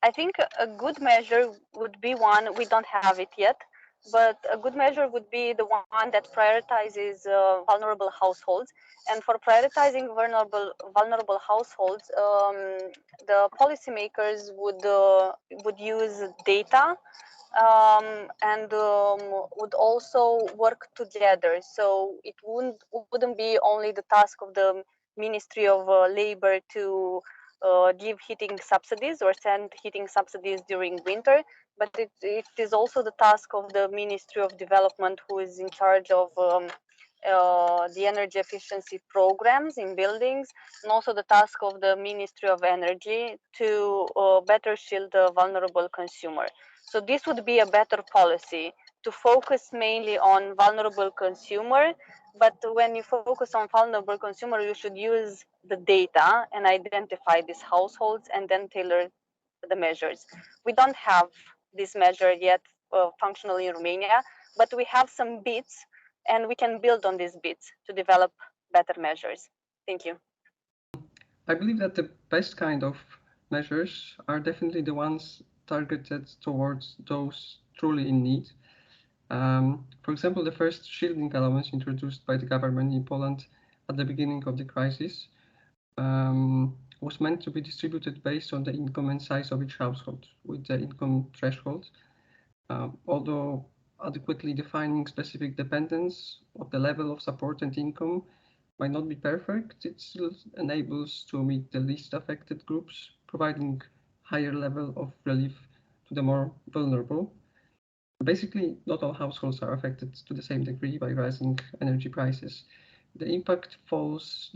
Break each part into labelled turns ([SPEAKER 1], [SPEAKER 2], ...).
[SPEAKER 1] I think a good measure would be one, we don't have it yet, but a good measure would be the one that prioritizes vulnerable households. And for prioritizing vulnerable households, the policymakers would use data and would also work together. So it wouldn't be only the task of the Ministry of Labor to give heating subsidies or send heating subsidies during winter, but it is also the task of the Ministry of Development, who is in charge of the energy efficiency programs in buildings, and also the task of the Ministry of Energy to better shield the vulnerable consumer. So this would be a better policy, to focus mainly on vulnerable consumer, but when you focus on vulnerable consumer, you should use the data and identify these households and then tailor the measures. We don't have this measure yet functionally in Romania, but we have some bits and we can build on these bits to develop better measures. Thank you.
[SPEAKER 2] I believe that the best kind of measures are definitely the ones targeted towards those truly in need. For example, the first shielding allowance introduced by the government in Poland at the beginning of the crisis was meant to be distributed based on the income and size of each household, with the income threshold. Although adequately defining specific dependence of the level of support and income might not be perfect, it still enables to meet the least affected groups, providing higher level of relief to the more vulnerable. Basically, not all households are affected to the same degree by rising energy prices. The impact falls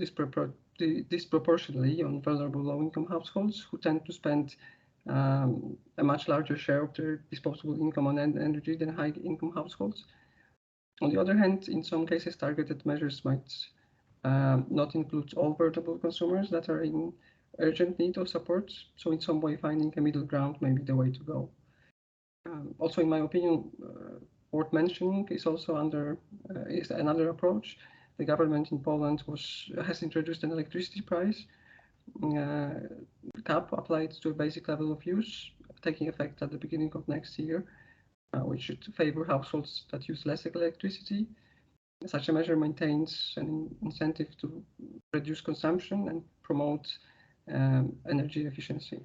[SPEAKER 2] disproportionately on vulnerable low-income households, who tend to spend a much larger share of their disposable income on energy than high-income households. On the other hand, in some cases, targeted measures might not include all vulnerable consumers that are in urgent need of support. So in some way, finding a middle ground may be the way to go. Also, in my opinion, worth mentioning is also is another approach. The government in Poland has introduced an electricity price cap applied to a basic level of use, taking effect at the beginning of next year, which should favor households that use less electricity. Such a measure maintains an incentive to reduce consumption and promote energy efficiency.